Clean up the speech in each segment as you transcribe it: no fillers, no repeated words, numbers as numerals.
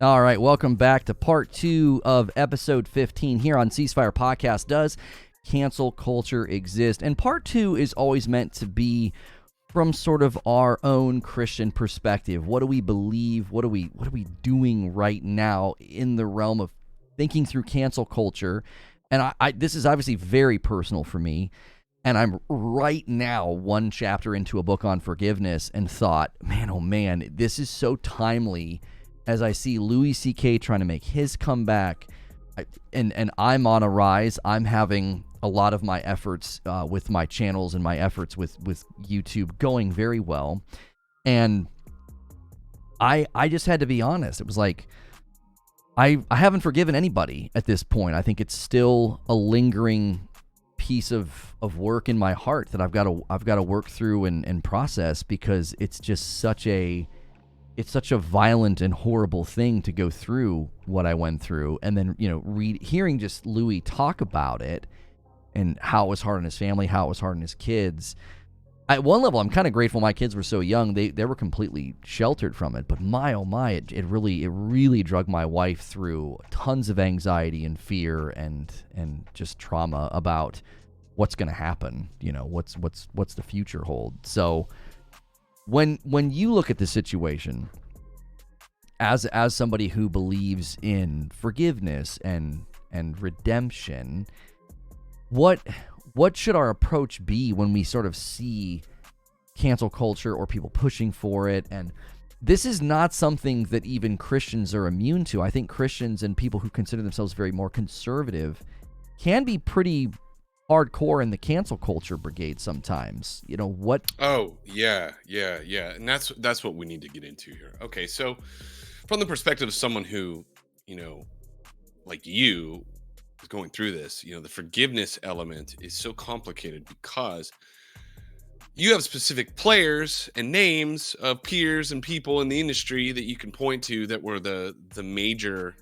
All right, welcome back to part 2 of episode 15 here on Ceasefire Podcast. Does cancel culture exist? And part 2 is always meant to be from sort of our own Christian perspective. What do we believe? What are we doing right now in the realm of thinking through cancel culture? And I this is obviously very personal for me. And I'm right now one chapter into a book on forgiveness and thought, man, oh man, this is so timely as I see Louis C.K. trying to make his comeback. And I'm on a rise. I'm having a lot of my efforts with my channels and my efforts with YouTube going very well. And I just had to be honest. It was like, I haven't forgiven anybody at this point. I think it's still a lingering piece of work in my heart that I've got to work through and process, because it's just such a violent and horrible thing to go through what I went through. And then, hearing just Louis talk about it and how it was hard on his family, how it was hard on his kids. At one level, I'm kind of grateful my kids were so young. They were completely sheltered from it. But my, oh my, it really drug my wife through tons of anxiety and fear and just trauma about what's going to happen, what's the future hold. So when you look at the situation as somebody who believes in forgiveness and redemption, what should our approach be when we sort of see cancel culture or people pushing for it? And this is not something that even Christians are immune to. I think Christians and people who consider themselves very more conservative can be pretty hardcore in the cancel culture brigade sometimes. What? Oh, yeah. And that's what we need to get into here. Okay, so from the perspective of someone who, like you, is going through this, the forgiveness element is so complicated because you have specific players and names of peers and people in the industry that you can point to that were the major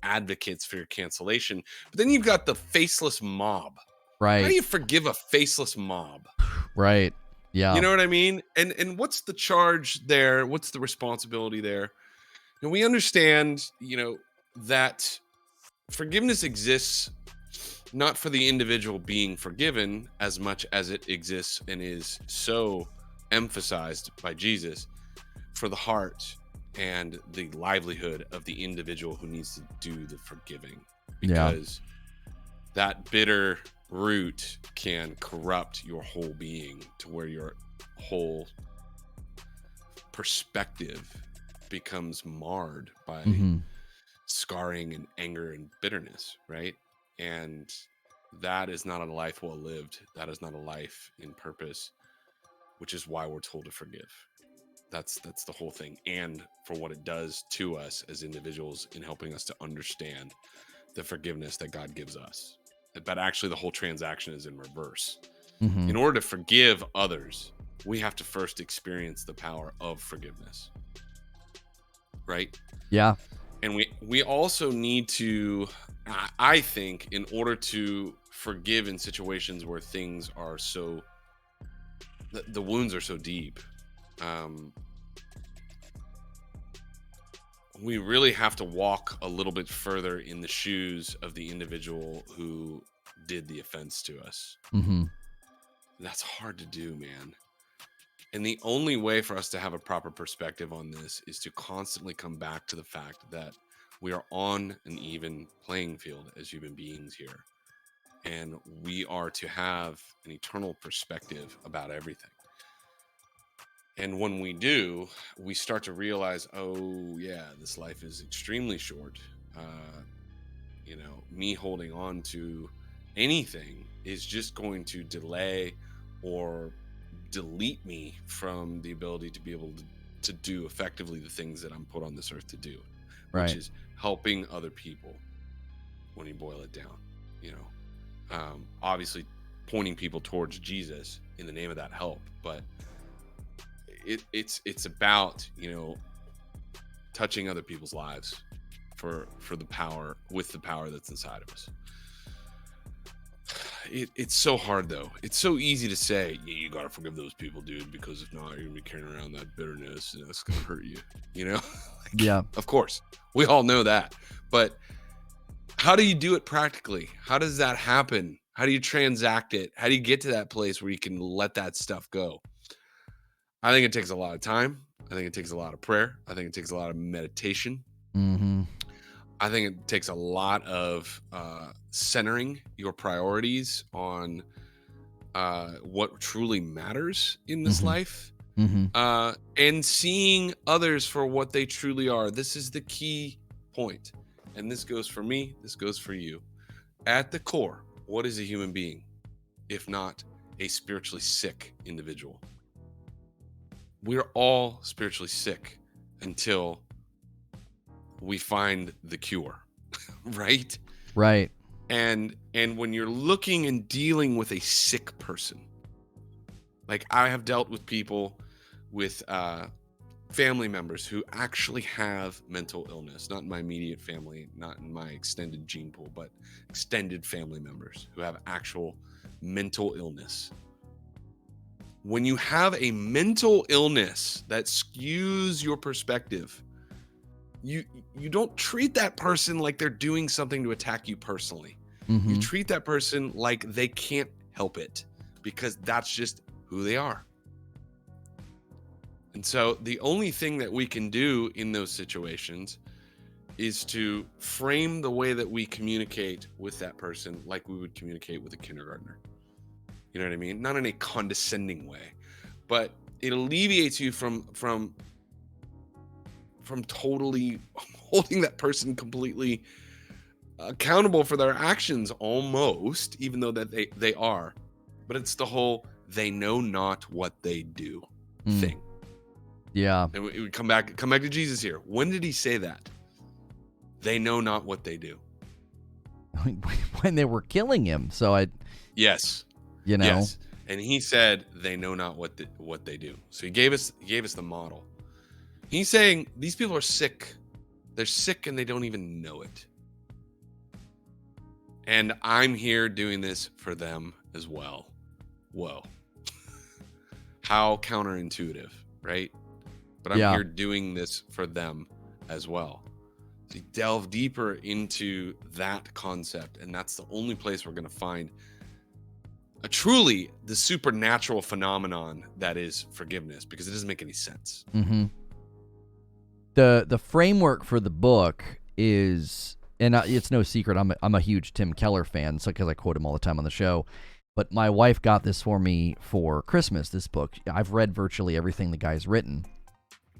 advocates for your cancellation. But then you've got the faceless mob. Right. How do you forgive a faceless mob? Right. Yeah. You know what I mean? And what's the charge there? What's the responsibility there? And we understand, that forgiveness exists not for the individual being forgiven as much as it exists and is so emphasized by Jesus for the heart and the livelihood of the individual who needs to do the forgiving. Because that bitter root can corrupt your whole being to where your whole perspective becomes marred by scarring and anger and bitterness, right? And that is not a life well lived. That is not a life in purpose, which is why we're told to forgive. That's the whole thing. And for what it does to us as individuals in helping us to understand the forgiveness that God gives us. But actually the whole transaction is in reverse. In order to forgive others, we have to first experience the power of forgiveness. Right? Yeah. And we also need to, I think, in order to forgive in situations where things are so, the wounds are so deep, we really have to walk a little bit further in the shoes of the individual who did the offense to us. That's hard to do, man. And the only way for us to have a proper perspective on this is to constantly come back to the fact that we are on an even playing field as human beings here. And we are to have an eternal perspective about everything. And when we do, we start to realize, oh yeah, this life is extremely short. Me holding on to anything is just going to delay or delete me from the ability to be able to do effectively the things that I'm put on this earth to do, which is helping other people when you boil it down, obviously pointing people towards Jesus in the name of that help. But it's about, touching other people's lives for the power, with the power that's inside of us. It's so hard though. It's so easy to say, yeah, you gotta forgive those people, dude, because if not, you're gonna be carrying around that bitterness and it's gonna hurt you. Yeah. Of course. We all know that. But how do you do it practically? How does that happen? How do you transact it? How do you get to that place where you can let that stuff go? I think it takes a lot of time. I think it takes a lot of prayer. I think it takes a lot of meditation. Mm-hmm. I think it takes a lot of centering your priorities on what truly matters in this Mm-hmm. life, Mm-hmm. and seeing others for what they truly are. This is the key point. And this goes for me. This goes for you. At the core, what is a human being, if not a spiritually sick individual? We're all spiritually sick until we find the cure, right? Right. And when you're looking and dealing with a sick person, like I have dealt with people with family members who actually have mental illness, not in my immediate family, not in my extended gene pool, but extended family members who have actual mental illness. When you have a mental illness that skews your perspective, you don't treat that person like they're doing something to attack you personally. Mm-hmm. You treat that person like they can't help it because that's just who they are. And so the only thing that we can do in those situations is to frame the way that we communicate with that person like we would communicate with a kindergartner. You know what I mean? Not in a condescending way, but it alleviates you from totally holding that person completely accountable for their actions almost, even though that they are. But it's the whole they know not what they do thing. Yeah. And we come back to Jesus here. When did he say that? They know not what they do. When they were killing him. So Yes. You know. Yes. And he said they know not what they do. So he gave us the model. He's saying these people are sick. They're sick and they don't even know it. And I'm here doing this for them as well. Whoa. How counterintuitive, right? But I'm here doing this for them as well. So you delve deeper into that concept, and that's the only place we're going to find a truly the supernatural phenomenon that is forgiveness, because it doesn't make any sense. Mm-hmm. The framework for the book is, and it's no secret, I'm a huge Tim Keller fan, so because I quote him all the time on the show. But my wife got this for me for Christmas. This book, I've read virtually everything the guy's written.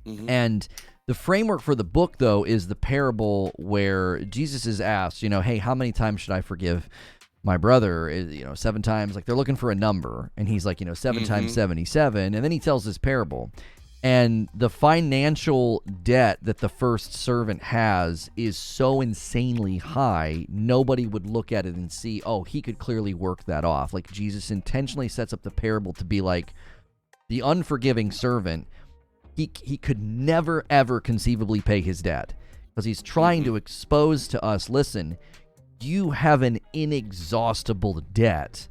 Mm-hmm. And the framework for the book, though, is the parable where Jesus is asked, hey, how many times should I forgive my brother? 7 times. Like, they're looking for a number. And he's like, 7 times 77. And then he tells this parable. And the financial debt that the first servant has is so insanely high, nobody would look at it and see, oh, he could clearly work that off. Like, Jesus intentionally sets up the parable to be like, the unforgiving servant, he could never, ever conceivably pay his debt. Because he's trying to expose to us, listen, you have an inexhaustible debt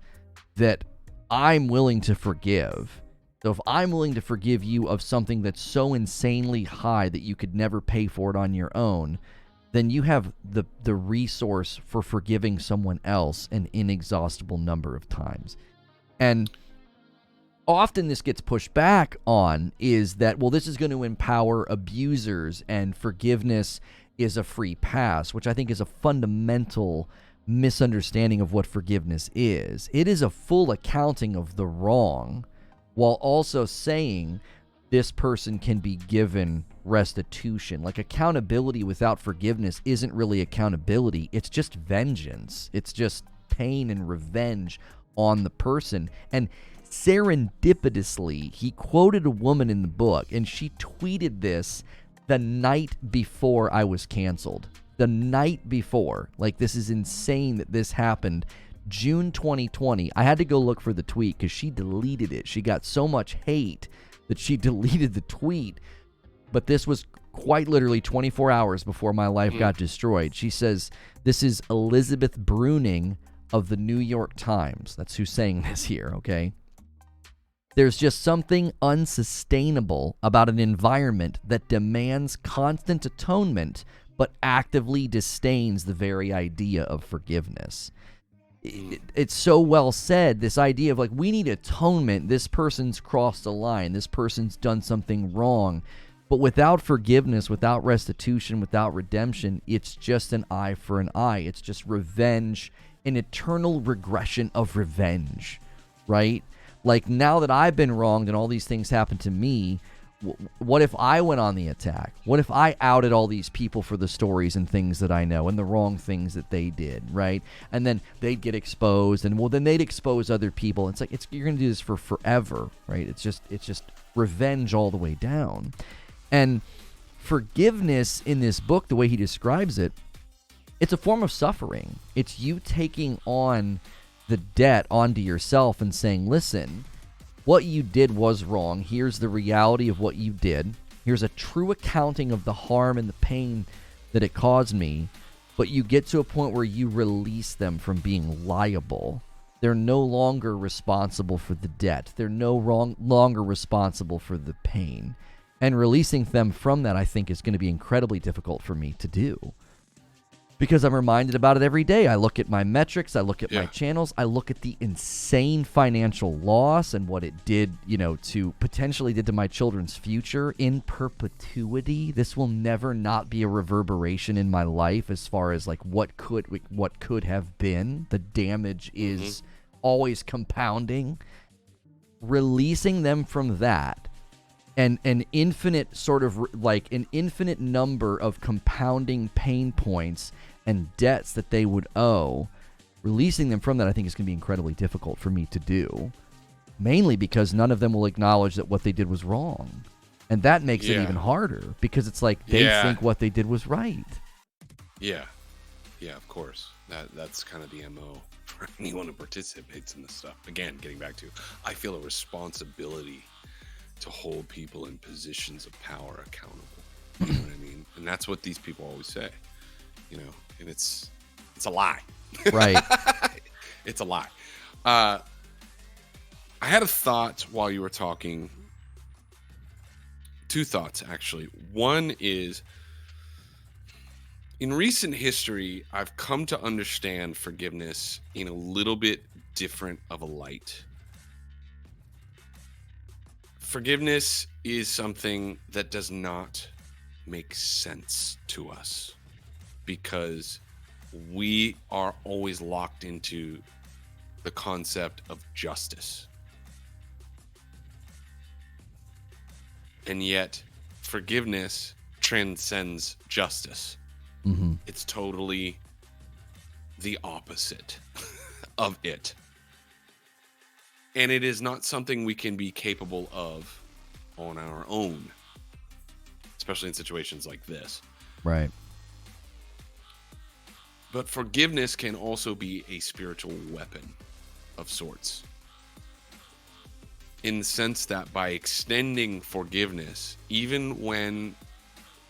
that I'm willing to forgive. So if I'm willing to forgive you of something that's so insanely high that you could never pay for it on your own, then you have the resource for forgiving someone else an inexhaustible number of times. And often this gets pushed back on is that, well, this is going to empower abusers and forgiveness is a free pass, which I think is a fundamental misunderstanding of what forgiveness is. It is a full accounting of the wrong, while also saying this person can be given restitution. Like, accountability without forgiveness isn't really accountability. It's just vengeance. It's just pain and revenge on the person. And serendipitously, he quoted a woman in the book, and she tweeted this the night before I was canceled. The night before. Like, this is insane that this happened. June 2020. I had to go look for the tweet because she deleted it. She got so much hate that she deleted the tweet. But this was quite literally 24 hours before my life got destroyed. She says, this is Elizabeth Bruning of the New York Times. That's who's saying this here, okay? There's just something unsustainable about an environment that demands constant atonement but actively disdains the very idea of forgiveness. It's so well said, this idea of like, we need atonement. This person's crossed a line. This person's done something wrong. But without forgiveness, without restitution, without redemption, it's just an eye for an eye. It's just revenge, an eternal regression of revenge, right? Like, now that I've been wronged and all these things happen to me, what if I went on the attack? What if I outed all these people for the stories and things that I know and the wrong things that they did, right? And then they'd get exposed, and well, then they'd expose other people. It's like, you're going to do this for forever, right? It's just revenge all the way down. And forgiveness in this book, the way he describes it, it's a form of suffering. It's you taking on the debt onto yourself and saying, listen, what you did was wrong. Here's the reality of what you did. Here's a true accounting of the harm and the pain that it caused me. But you get to a point where you release them from being liable. They're no longer responsible for the debt. They're longer responsible for the pain. And releasing them from that, I think, is going to be incredibly difficult for me to do. Because I'm reminded about it every day. I look at my metrics, I look at my channels, I look at the insane financial loss and what it did, to potentially did to my children's future in perpetuity. This will never not be a reverberation in my life as far as like what could have been. The damage is always compounding. Releasing them from that. And an infinite sort of like an infinite number of compounding pain points and debts that they would owe, releasing them from that, I think, is going to be incredibly difficult for me to do, mainly because none of them will acknowledge that what they did was wrong. And that makes it even harder because it's like they think what they did was right. Yeah. Yeah, of course. That's kind of the MO for anyone who participates in this stuff. Again, getting back to, I feel a responsibility to hold people in positions of power accountable. You know what I mean? And that's what these people always say, and it's a lie. Right. It's a lie. I had a thought while you were talking. Two thoughts, actually. One is, in recent history, I've come to understand forgiveness in a little bit different of a light. Forgiveness is something that does not make sense to us because we are always locked into the concept of justice. And yet, forgiveness transcends justice. Mm-hmm. It's totally the opposite of it. And it is not something we can be capable of on our own, especially in situations like this. Right. But forgiveness can also be a spiritual weapon of sorts. In the sense that by extending forgiveness, even when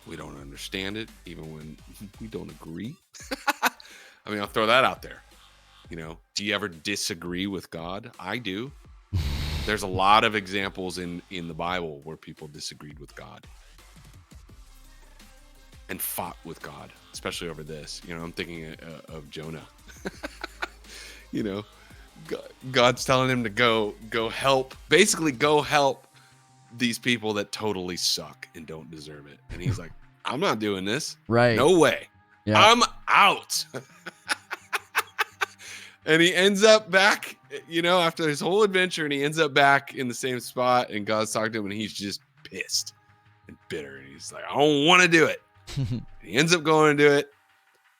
we don't understand it, even when we don't agree. I mean, I'll throw that out there. Do you ever disagree with God? I do. There's a lot of examples in the Bible where people disagreed with God and fought with God, especially over this. I'm thinking of Jonah. God's telling him to go help, basically go help these people that totally suck and don't deserve it. And he's like, I'm not doing this. Right. No way. Yeah. I'm out. And he ends up back, after his whole adventure, and he ends up back in the same spot, and God's talking to him, and he's just pissed and bitter. And he's like, I don't want to do it. He ends up going to do it,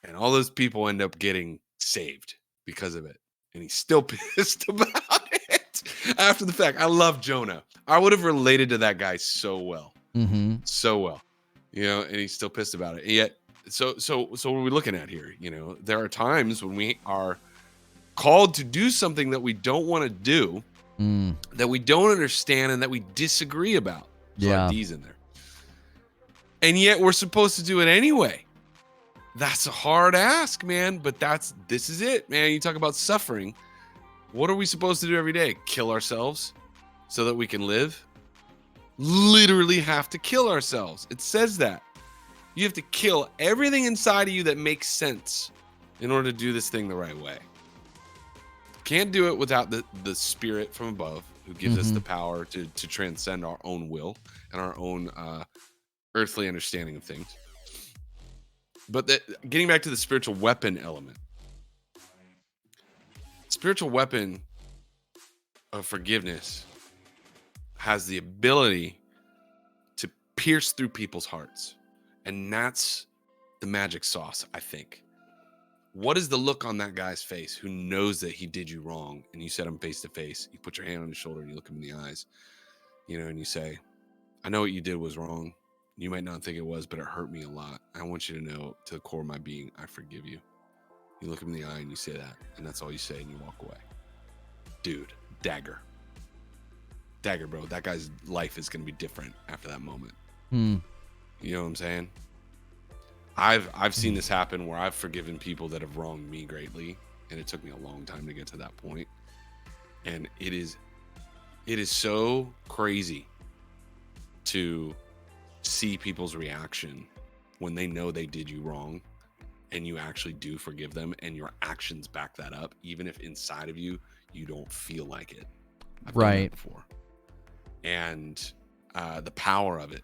and all those people end up getting saved because of it. And he's still pissed about it after the fact. I love Jonah. I would have related to that guy so well. Mm-hmm. So well. And he's still pissed about it. And yet, so what are we looking at here? There are times when we are called to do something that we don't want to do, that we don't understand, and that we disagree about. There's a lot of D's in there. And yet we're supposed to do it anyway. That's a hard ask, man. But this is it, man. You talk about suffering. What are we supposed to do every day? Kill ourselves? so that we can live, literally have to kill ourselves. It says that. You have to kill everything inside of you that makes sense in order to do this thing the right way. Can't do it without the spirit from above who gives us the power to transcend our own will and our own earthly understanding of things. But getting back to the spiritual weapon element, spiritual weapon of forgiveness has the ability to pierce through people's hearts. And that's the magic sauce, I think. What is the look on that guy's face who knows that he did you wrong and you set him face to face? You put your hand on his shoulder and you look him in the eyes, and you say, I know what you did was wrong. You might not think it was, but it hurt me a lot. I want you to know to the core of my being, I forgive you. You look him in the eye and you say that, and that's all you say, and you walk away. Dude, dagger, bro. That guy's life is going to be different after that moment. You know what I'm saying? I've seen this happen where I've forgiven people that have wronged me greatly, and it took me a long time to get to that point. And it is so crazy to see people's reaction when they know they did you wrong and you actually do forgive them and your actions back that up, even if inside of you don't feel like it. I've done that before. And the power of it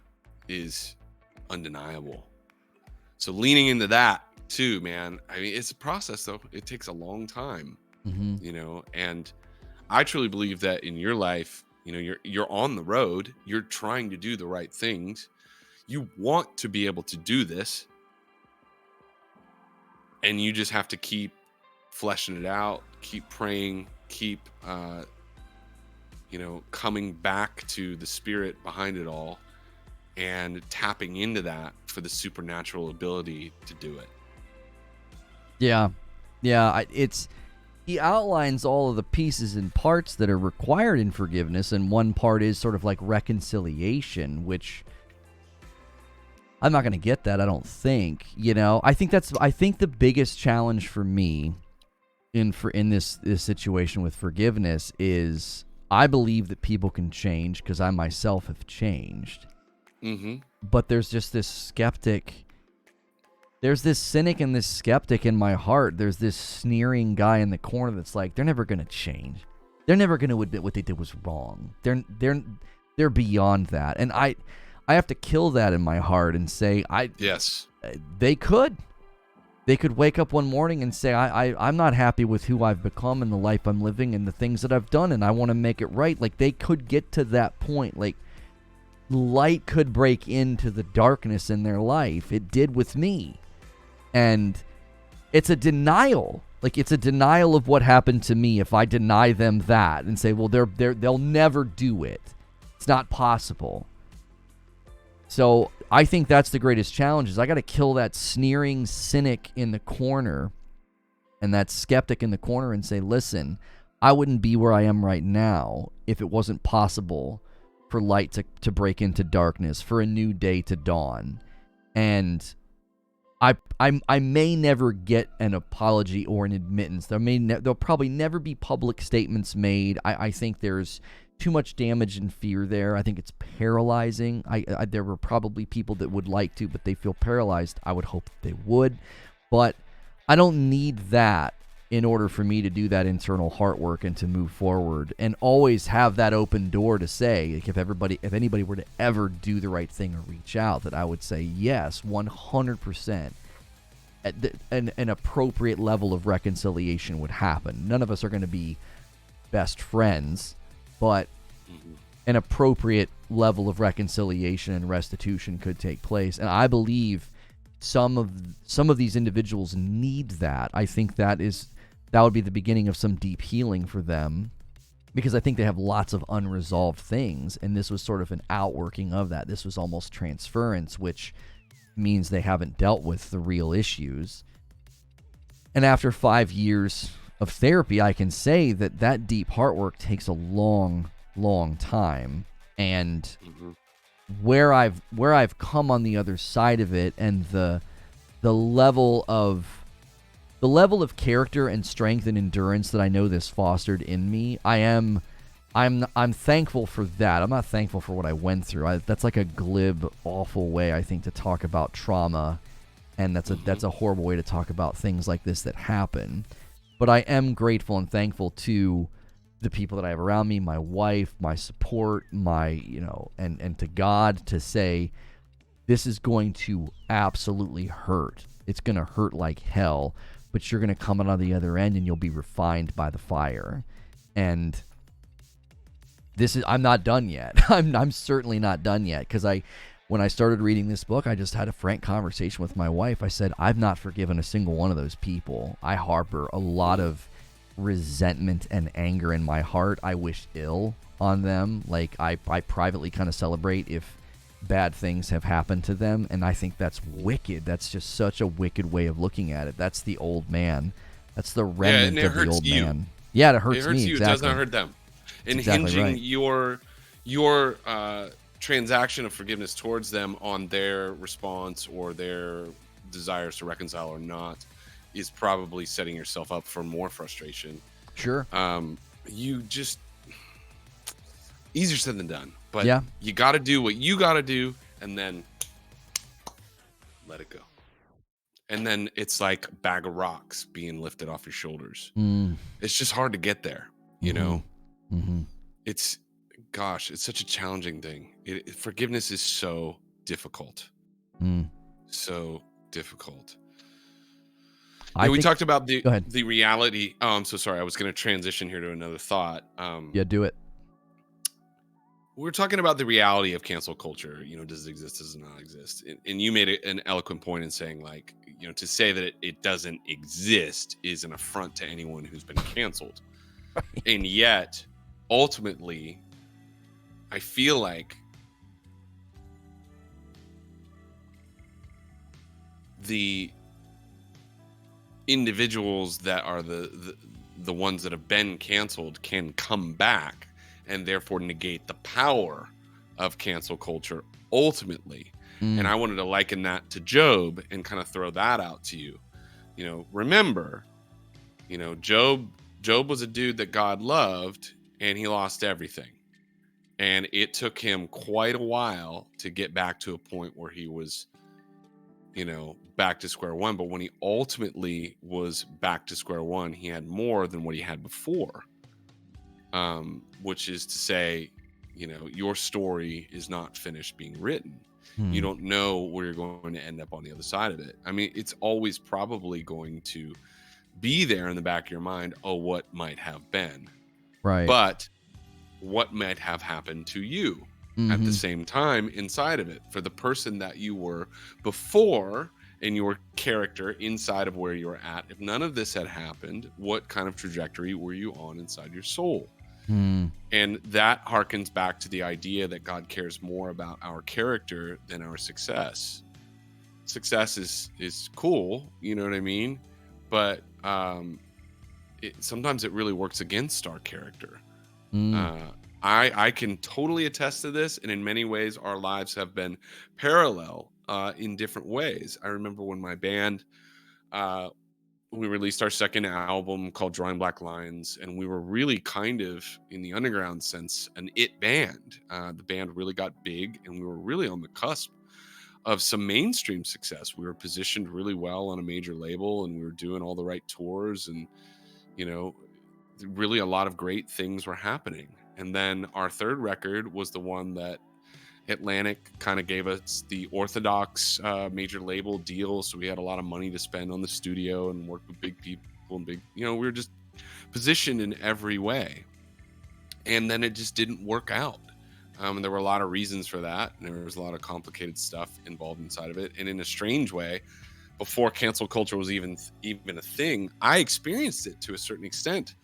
is undeniable. So leaning into that too, man. I mean, it's a process though. It takes a long time, and I truly believe that in your life, you're on the road, you're trying to do the right things. You want to be able to do this, and you just have to keep fleshing it out, keep praying, keep, coming back to the spirit behind it all and tapping into that for the supernatural ability to do it. Yeah. He outlines all of the pieces and parts that are required in forgiveness, and one part is sort of like reconciliation, which I'm not going to get that, I don't think. I think the biggest challenge for me in this situation with forgiveness is I believe that people can change because I myself have changed. But there's just this skeptic. There's this cynic and this skeptic in my heart. There's this sneering guy in the corner that's like, they're never going to change. They're never going to admit what they did was wrong. They're beyond that. And I have to kill that in my heart and say, yes, they could wake up one morning and say, I'm not happy with who I've become and the life I'm living and the things that I've done, and I want to make it right. Like, they could get to that point. Like, light could break into the darkness in their life. It did with me. And it's a denial. Like, it's a denial of what happened to me if I deny them that and say, well, they'll never do it. It's not possible. So I think that's the greatest challenge, is I got to kill that sneering cynic in the corner and that skeptic in the corner and say, listen, I wouldn't be where I am right now if it wasn't possible for light to break into darkness, for a new day to dawn. And I may never get an apology or an admittance. There'll probably never be public statements made. I think there's too much damage and fear there. I think it's paralyzing. There were probably people that would like to, but they feel paralyzed. I would hope that they would. But I don't need that in order for me to do that internal heart work and to move forward, and always have that open door to say, like, if anybody were to ever do the right thing or reach out, that I would say yes, 100%. An appropriate level of reconciliation would happen. None of us are going to be best friends, but an appropriate level of reconciliation and restitution could take place. And I believe some of these individuals need that. I think that would be the beginning of some deep healing for them, because I think they have lots of unresolved things, and this was sort of an outworking of that. This was almost transference, which means they haven't dealt with the real issues. And after 5 years of therapy, I can say that deep heart work takes a long time. And where I've come on the other side of it, and the level of character and strength and endurance that I know this fostered in me, I am I'm thankful for that. I'm not thankful for what I went through. That's like a glib, awful way, I think, to talk about trauma, and that's a horrible way to talk about things like this that happen. But I am grateful and thankful to the people that I have around me, my wife, my support, and to God, to say this is going to absolutely hurt. It's going to hurt like hell, but you're going to come out on the other end and you'll be refined by the fire. And I'm not done yet. I'm certainly not done yet, because when I started reading this book, I just had a frank conversation with my wife. I said, I've not forgiven a single one of those people. I harbor a lot of resentment and anger in my heart. I wish ill on them. Like, I privately kind of celebrate if bad things have happened to them, and I think that's wicked. That's just such a wicked way of looking at it. That's the old man. That's the remnant of the old man. Yeah, it hurts me. You. Exactly. It does not hurt them. And exactly hinging right. your transaction of forgiveness towards them on their response or their desires to reconcile or not is probably setting yourself up for more frustration. Sure. You just, easier said than done, but yeah, you got to do what you got to do, and then let it go. And then it's like a bag of rocks being lifted off your shoulders. It's just hard to get there, you know? It's such a challenging thing. Forgiveness is so difficult. So difficult. We talked about the reality. Oh, I'm so sorry. I was going to transition here to another thought. Yeah, do it. We're talking about the reality of cancel culture. Does it exist? Does it not exist? And you made an eloquent point in saying, like, to say that it doesn't exist is an affront to anyone who's been canceled. Right. And yet, ultimately, I feel like the individuals that are the ones that have been canceled can come back and therefore negate the power of cancel culture ultimately. And I wanted to liken that to Job and kind of throw that out to you. Remember, Job was a dude that God loved, and he lost everything. And it took him quite a while to get back to a point where he was, back to square one. But when he ultimately was back to square one, he had more than what he had before. Which is to say, your story is not finished being written. You don't know where you're going to end up on the other side of it. I mean, it's always probably going to be there in the back of your mind. Oh, what might have been. Right. But what might have happened to you at the same time inside of it, for the person that you were before and your character inside of where you were at. If none of this had happened, what kind of trajectory were you on inside your soul? And that harkens back to the idea that God cares more about our character than our success. Success is cool, you know what I mean? But sometimes it really works against our character. I can totally attest to this, and in many ways our lives have been parallel in different ways. I remember when my band, we released our second album called Drawing Black Lines, and we were really kind of, in the underground sense, an it band. The band really got big, and we were really on the cusp of some mainstream success. We were positioned really well on a major label, and we were doing all the right tours, and really a lot of great things were happening. And then our third record was the one that Atlantic kind of gave us the orthodox major label deal, so we had a lot of money to spend on the studio and work with big people and we were just positioned in every way. And then it just didn't work out. And there were a lot of reasons for that, and there was a lot of complicated stuff involved inside of it. And in a strange way, before cancel culture was even a thing, I experienced it to a certain extent.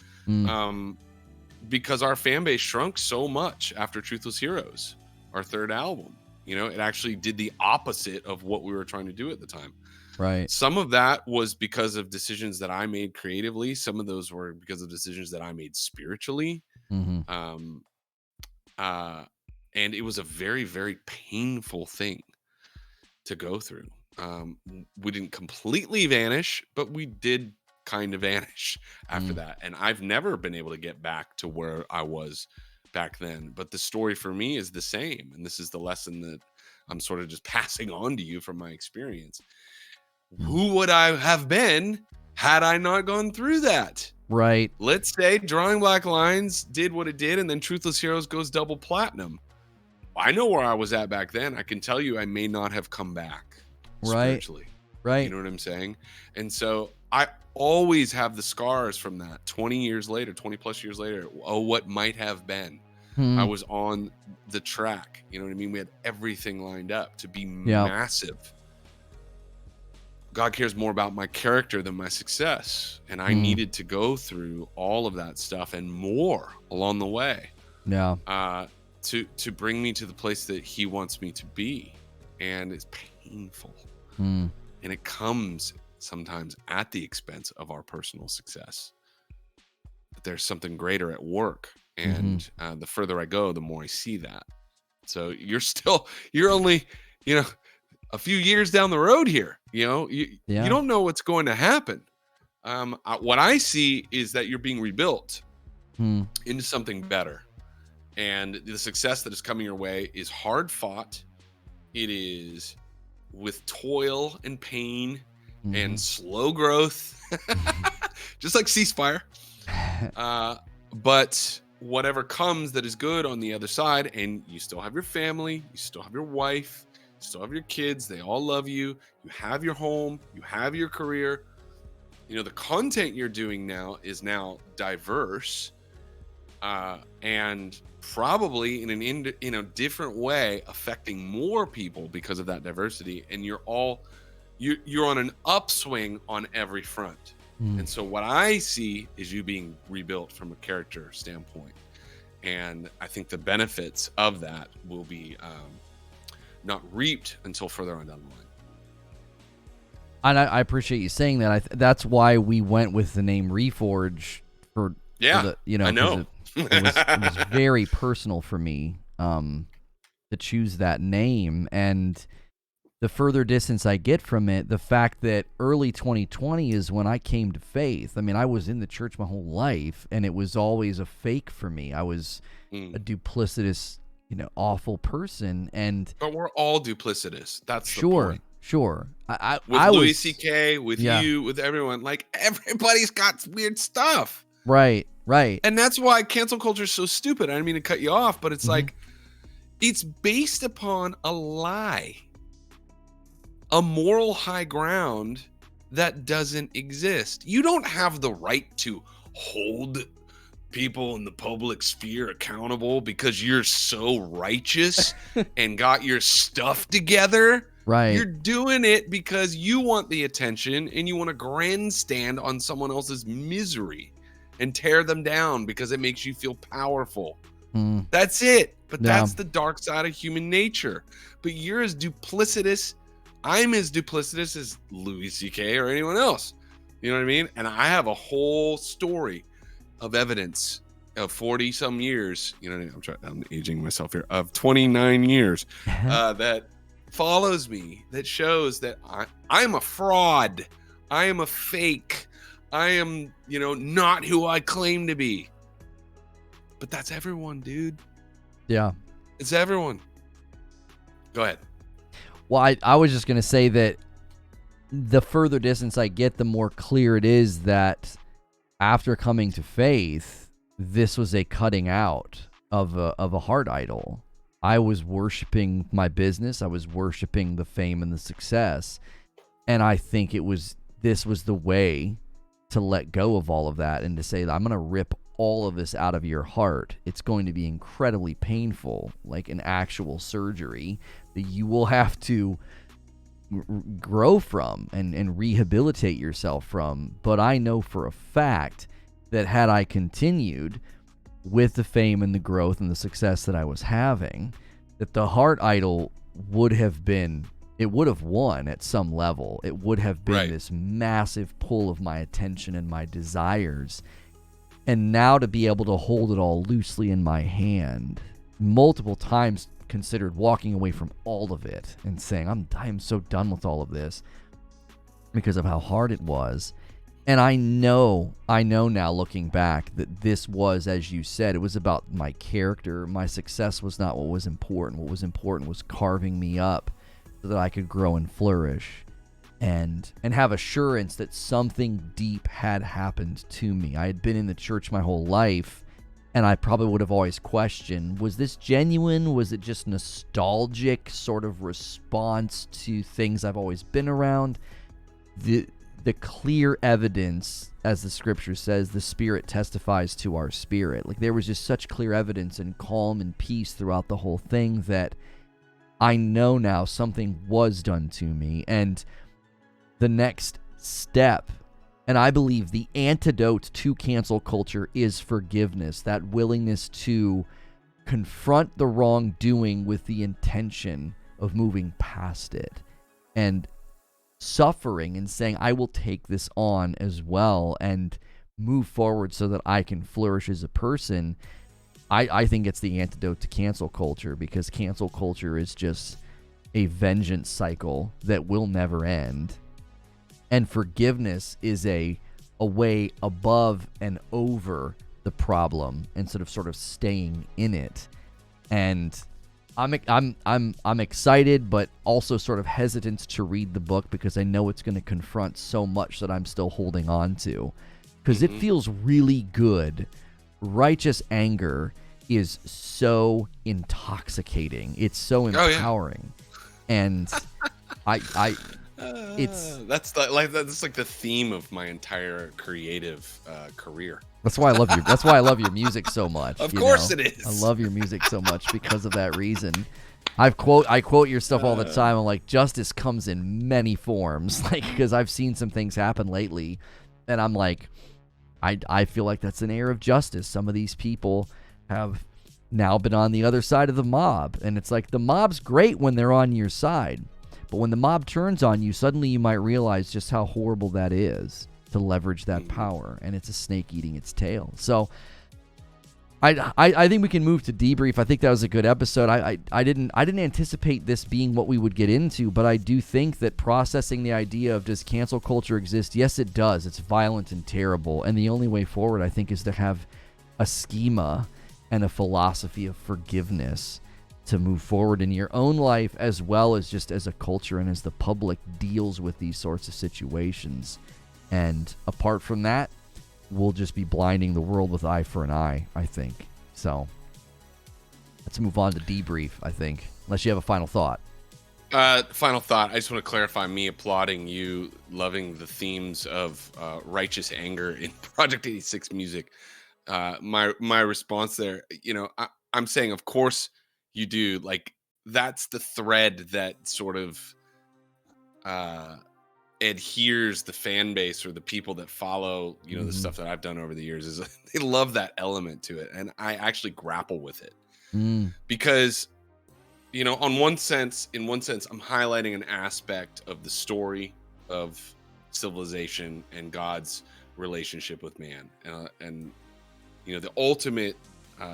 Because our fan base shrunk so much after Truthless Heroes, our third album. It actually did the opposite of what we were trying to do at the time. Right. Some of that was because of decisions that I made creatively. Some of those were because of decisions that I made spiritually. And it was a very, very painful thing to go through. We didn't completely vanish, but we did kind of vanish after that. And I've never been able to get back to where I was back then, but the story for me is the same. And this is the lesson that I'm sort of just passing on to you from my experience. Who would I have been had I not gone through that? Right. Let's say Drawing Black Lines did what it did, and then Truthless Heroes goes double platinum. I know where I was at back then. I can tell you I may not have come back spiritually. Right. You know what I'm saying? And so I always have the scars from that 20 years later, 20 plus years later. Oh, what might have been. I was on the track. You know what I mean? We had everything lined up to be massive. God cares more about my character than my success. And I needed to go through all of that stuff and more along the way. Yeah. To bring me to the place that he wants me to be. And it's painful. And it comes sometimes at the expense of our personal success. But there's something greater at work. And the further I go, the more I see that. So you're only, a few years down the road here. You don't know what's going to happen. What I see is that you're being rebuilt into something better. And the success that is coming your way is hard fought. It is with toil and pain and slow growth, just like Ceasefire. But whatever comes that is good on the other side, and you still have your family, you still have your wife, you still have your kids, they all love you, you have your home, you have your career. The content you're doing now is now diverse, and probably in a different way affecting more people because of that diversity. And you're on an upswing on every front. And so what I see is you being rebuilt from a character standpoint. And I think the benefits of that will be not reaped until further on down the line. And I appreciate you saying that. That's why we went with the name Reforge for I know. It was very personal for me to choose that name. And the further distance I get from it, the fact that early 2020 is when I came to faith. I mean, I was in the church my whole life, and it was always a fake for me. I was a duplicitous, awful person. But we're all duplicitous. That's the point. Sure. With Louis C.K., with you, with everyone. Like, everybody's got weird stuff. Right. And that's why cancel culture is so stupid. I didn't mean to cut you off, but it's like, it's based upon a lie. A moral high ground that doesn't exist. You don't have the right to hold people in the public sphere accountable because you're so righteous and got your stuff together. Right. You're doing it because you want the attention and you want to grandstand on someone else's misery and tear them down because it makes you feel powerful. That's it. But that's the dark side of human nature. But you're as duplicitous. I'm as duplicitous as Louis C.K. or anyone else. You know what I mean? And I have a whole story of evidence of 40 some years. I'm aging myself here, of 29 years that follows me, that shows that I'm a fraud. I am a fake. I am, not who I claim to be. But that's everyone, dude. Yeah. It's everyone. Go ahead. Well, I was just going to say that the further distance I get, the more clear it is that after coming to faith, this was a cutting out of a heart idol. I was worshiping my business. I was worshiping the fame and the success. And I think this was the way to let go of all of that and to say, I'm going to rip all of this out of your heart. It's going to be incredibly painful, like an actual surgery that you will have to grow from and rehabilitate yourself from. But I know for a fact that had I continued with the fame and the growth and the success that I was having, that the heart idol would have won at some level. It would have been this massive pull of my attention and my desires. And now to be able to hold it all loosely in my hand, multiple times considered walking away from all of it and saying, I'm so done with all of this because of how hard it was. And I know now looking back that this was, as you said, it was about my character. My success was not what was important. What was important was carving me up so that I could grow and flourish and have assurance that something deep had happened to me. I had been in the church my whole life, and I probably would have always questioned, was this genuine? Was it just nostalgic sort of response to things I've always been around? The clear evidence, as the scripture says, the Spirit testifies to our spirit. Like, there was just such clear evidence and calm and peace throughout the whole thing that I know now something was done to me. And the next step, and I believe the antidote to cancel culture, is forgiveness, that willingness to confront the wrongdoing with the intention of moving past it. And suffering and saying, I will take this on as well and move forward so that I can flourish as a person. I think it's the antidote to cancel culture, because cancel culture is just a vengeance cycle that will never end. And forgiveness is a way above and over the problem instead of sort of staying in it. And I'm excited, but also sort of hesitant to read the book because I know it's going to confront so much that I'm still holding on to. Because it feels really good. Righteous anger is so intoxicating. It's so empowering, and that's like the theme of my entire creative career. That's why I love your music so much. Of course it is. I love your music so much because of that reason. I quote your stuff all the time. I'm like, justice comes in many forms, like, because I've seen some things happen lately, and I'm like, I feel like that's an air of justice. Some of these people have now been on the other side of the mob, and it's like the mob's great when they're on your side, but when the mob turns on you, suddenly you might realize just how horrible that is to leverage that power, and it's a snake eating its tail. So I think we can move to debrief. I think that was a good episode. I didn't anticipate this being what we would get into, but I do think that processing the idea of, does cancel culture exist? Yes, it does. It's violent and terrible, and the only way forward, I think, is to have a schema and a philosophy of forgiveness to move forward in your own life, as well as just as a culture and as the public deals with these sorts of situations. And apart from that, we'll just be blinding the world with eye for an eye, I think. So let's move on to debrief, I think, unless you have a final thought. Final thought. I just want to clarify, me applauding you loving the themes of righteous anger in Project 86 music. My response there, I'm saying, of course you do. Like, that's the thread that sort of adheres the fan base, or the people that follow, the stuff that I've done over the years, is they love that element to it. And I actually grapple with it because, in one sense, I'm highlighting an aspect of the story of civilization and God's relationship with man. And the ultimate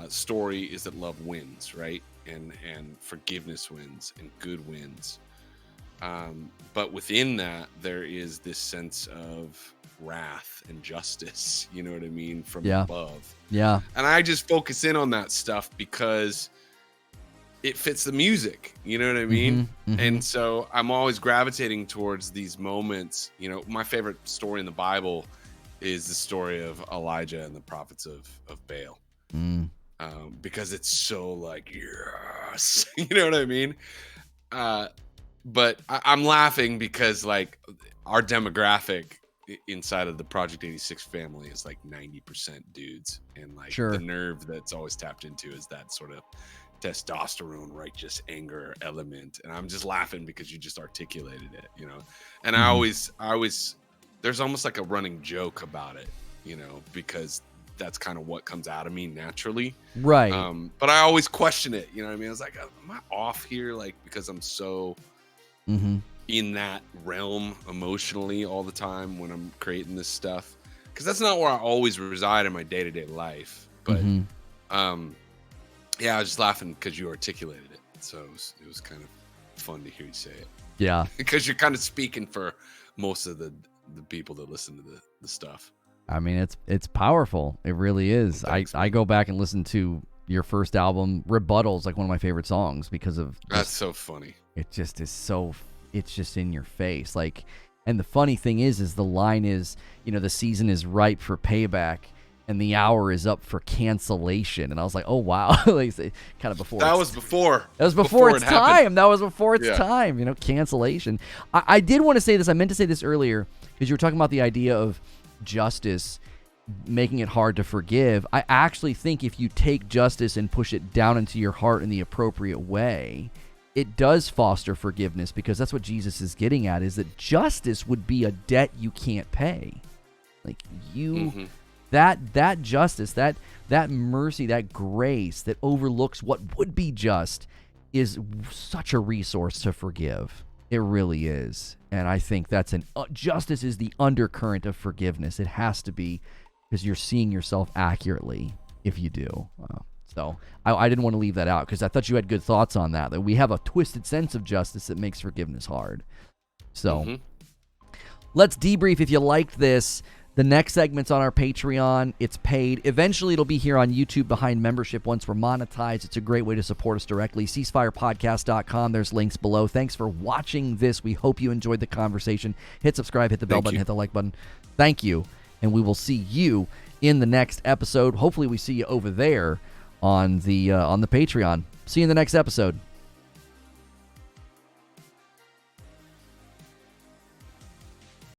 story is that love wins, right? And forgiveness wins and good wins. But within that, there is this sense of wrath and justice, you know what I mean, from above. Yeah. And I just focus in on that stuff because it fits the music, you know what I mean? And so I'm always gravitating towards these moments. My favorite story in the Bible is the story of Elijah and the prophets of Baal. Because it's so like, yes, you know what I mean? But I'm laughing because, like, our demographic inside of the Project 86 family is like 90% dudes, and like the nerve that's always tapped into is that sort of testosterone, righteous anger element. And I'm just laughing because you just articulated it, and I always there's almost like a running joke about it, because that's kind of what comes out of me naturally, right? But I always question it, I was like, am I off here, like, because I'm so in that realm emotionally all the time when I'm creating this stuff, because that's not where I always reside in my day-to-day life. But I was just laughing because you articulated it, so it was kind of fun to hear you say it. Yeah. Because you're kind of speaking for most of the the people that listen to the stuff. I mean, it's powerful. It really is. Thanks, I go back and listen to your first album, Rebuttal's like one of my favorite songs because of that's so funny. It just is so, it's just in your face. Like, and the funny thing is the line is, the season is ripe for payback and the hour is up for cancellation. And I was like, oh wow. Like, kind of before. That was before. That was before its time. That was before its Yeah. time, cancellation. I did want to say this. I meant to say this earlier because you were talking about the idea of justice making it hard to forgive. I actually think if you take justice and push it down into your heart in the appropriate way, it does foster forgiveness, because that's what Jesus is getting at, is that justice would be a debt you can't pay. Like that justice, that mercy, that grace that overlooks what would be just is such a resource to forgive. It really is. And I think that's justice is the undercurrent of forgiveness. It has to be, because you're seeing yourself accurately if you do. So I didn't want to leave that out, because I thought you had good thoughts on that we have a twisted sense of justice that makes forgiveness hard. So let's debrief. If you liked this, the next segment's on our Patreon. It's paid. Eventually, it'll be here on YouTube behind membership once we're monetized. It's a great way to support us directly. Ceasefirepodcast.com. There's links below. Thanks for watching this. We hope you enjoyed the conversation. Hit subscribe, hit the bell button, hit the like button. Thank you. And we will see you in the next episode. Hopefully we see you over there on the Patreon. See you in the next episode.